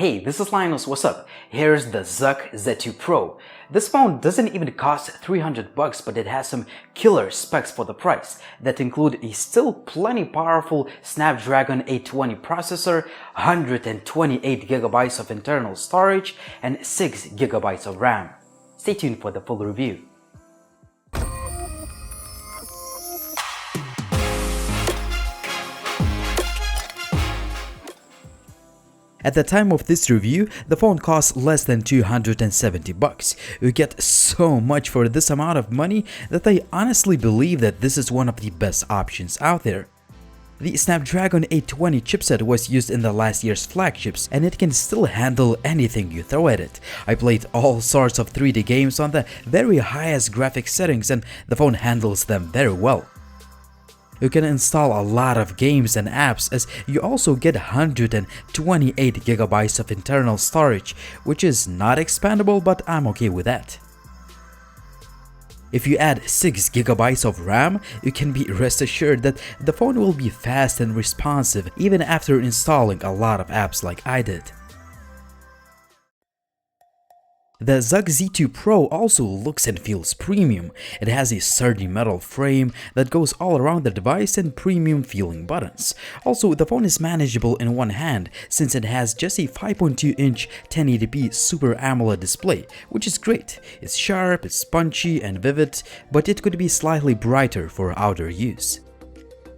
Hey, this is Linus, what's up? Here's the ZUK Z2 Pro. This phone doesn't even cost $300 but it has some killer specs for the price that include a still plenty powerful Snapdragon 820 processor, 128GB of internal storage, and 6GB of RAM. Stay tuned for the full review. At the time of this review, the phone costs less than $270. You get so much for this amount of money that I honestly believe that this is one of the best options out there. The Snapdragon 820 chipset was used in the last year's flagships and it can still handle anything you throw at it. I played all sorts of 3D games on the very highest graphics settings and the phone handles them very well. You can install a lot of games and apps as you also get 128GB of internal storage, which is not expandable, but I'm okay with that. If you add 6GB of RAM, you can be rest assured that the phone will be fast and responsive even after installing a lot of apps like I did. The ZUK Z2 Pro also looks and feels premium. It has a sturdy metal frame that goes all around the device and premium feeling buttons. Also, the phone is manageable in one hand since it has just a 5.2-inch 1080p Super AMOLED display, which is great. It's sharp, it's punchy and vivid, but it could be slightly brighter for outdoor use.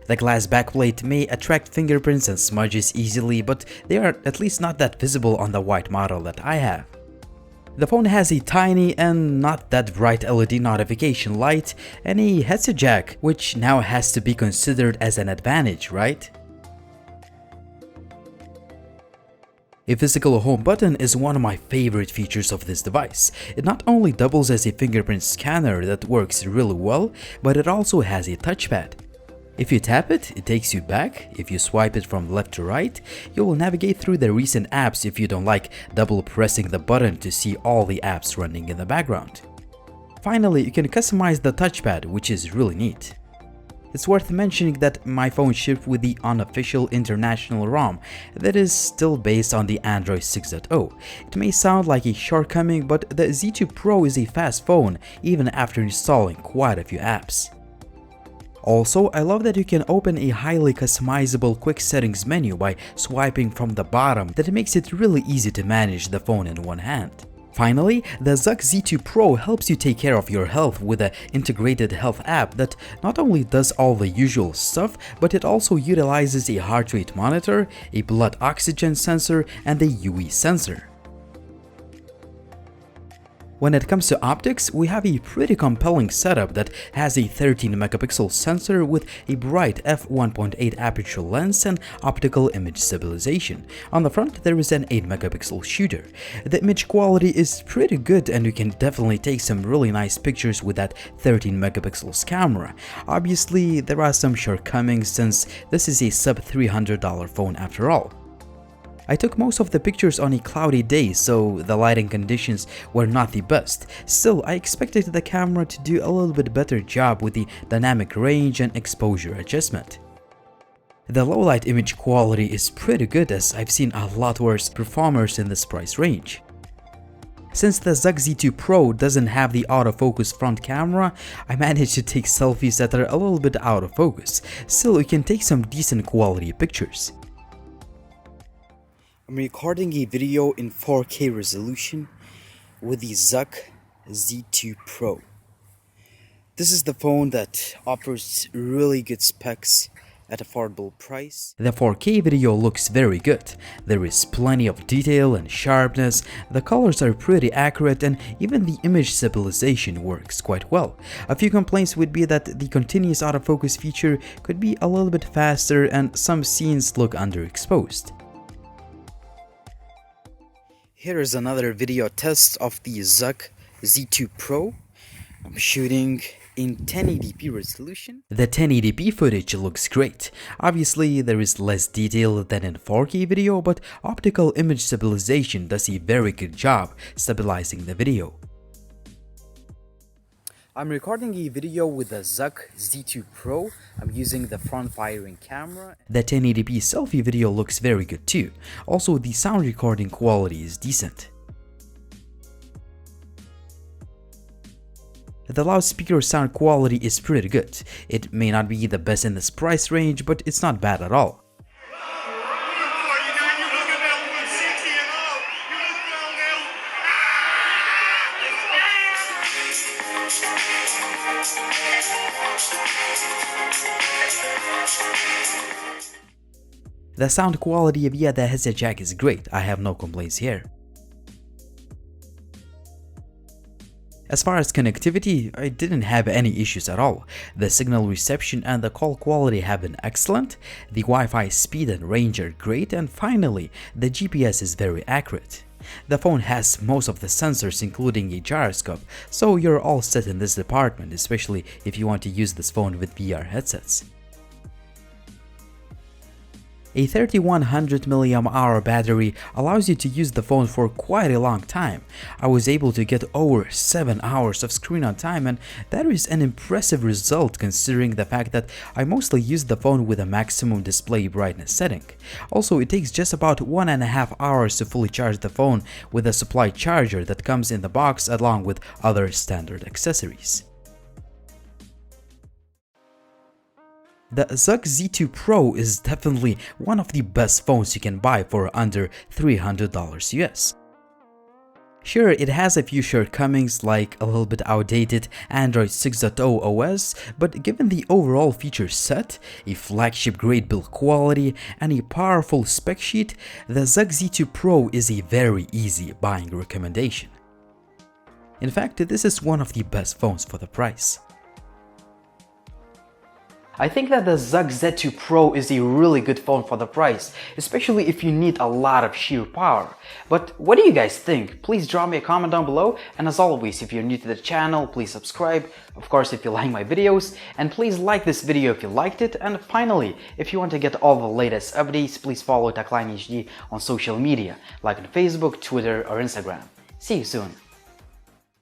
The glass backplate may attract fingerprints and smudges easily, but they are at least not that visible on the white model that I have. The phone has a tiny and not that bright LED notification light and a headset jack, which now has to be considered as an advantage, right? A physical home button is one of my favorite features of this device. It not only doubles as a fingerprint scanner that works really well, but it also has a touchpad. If you tap it, it takes you back. If you swipe it from left to right, you will navigate through the recent apps if you don't like double pressing the button to see all the apps running in the background. Finally, you can customize the touchpad, which is really neat. It's worth mentioning that my phone shipped with the unofficial international ROM that is still based on the Android 6.0. It may sound like a shortcoming, but the Z2 Pro is a fast phone even after installing quite a few apps. Also, I love that you can open a highly customizable quick settings menu by swiping from the bottom that makes it really easy to manage the phone in one hand. Finally, the ZUK Z2 Pro helps you take care of your health with an integrated health app that not only does all the usual stuff, but it also utilizes a heart rate monitor, a blood oxygen sensor, and a UV sensor. When it comes to optics, we have a pretty compelling setup that has a 13-megapixel sensor with a bright f1.8 aperture lens and optical image stabilization. On the front, there is an 8-megapixel shooter. The image quality is pretty good and you can definitely take some really nice pictures with that 13-megapixel camera. Obviously, there are some shortcomings since this is a sub-$300 phone after all. I took most of the pictures on a cloudy day, so the lighting conditions were not the best. Still, I expected the camera to do a little bit better job with the dynamic range and exposure adjustment. The low-light image quality is pretty good as I've seen a lot worse performers in this price range. Since the ZUK Z2 Pro doesn't have the autofocus front camera, I managed to take selfies that are a little bit out of focus. Still, you can take some decent quality pictures. I'm recording a video in 4K resolution with the ZUK Z2 Pro. This is the phone that offers really good specs at affordable price. The 4K video looks very good. There is plenty of detail and sharpness, the colors are pretty accurate, and even the image stabilization works quite well. A few complaints would be that the continuous autofocus feature could be a little bit faster and some scenes look underexposed. Here is another video test of the ZUK Z2 Pro. I'm shooting in 1080p resolution. The 1080p footage looks great. Obviously, there is less detail than in 4K video, but optical image stabilization does a very good job stabilizing the video. I'm recording a video with the ZUK Z2 Pro. I'm using the front-firing camera. The 1080p selfie video looks very good too. Also, the sound recording quality is decent. The loudspeaker sound quality is pretty good. It may not be the best in this price range, but it's not bad at all. The sound quality via the headset jack is great, I have no complaints here. As far as connectivity, I didn't have any issues at all. The signal reception and the call quality have been excellent, the Wi-Fi speed and range are great, and finally, the GPS is very accurate. The phone has most of the sensors including a gyroscope, so you're all set in this department, especially if you want to use this phone with VR headsets. A 3100 mAh battery allows you to use the phone for quite a long time. I was able to get over 7 hours of screen on time, and that is an impressive result considering the fact that I mostly use the phone with a maximum display brightness setting. Also, it takes just about 1.5 hours to fully charge the phone with a supply charger that comes in the box along with other standard accessories. The ZUK Z2 Pro is definitely one of the best phones you can buy for under $300 US. Sure, it has a few shortcomings like a little bit outdated Android 6.0 OS, but given the overall feature set, a flagship grade build quality, and a powerful spec sheet, the ZUK Z2 Pro is a very easy buying recommendation. In fact, this is one of the best phones for the price. I think that the ZUK Z2 Pro is a really good phone for the price, especially if you need a lot of sheer power. But what do you guys think? Please drop me a comment down below, and as always, if you're new to the channel, please subscribe, of course if you like my videos, and please like this video if you liked it, and finally, if you want to get all the latest updates, please follow Takline HD on social media, like on Facebook, Twitter, or Instagram. See you soon!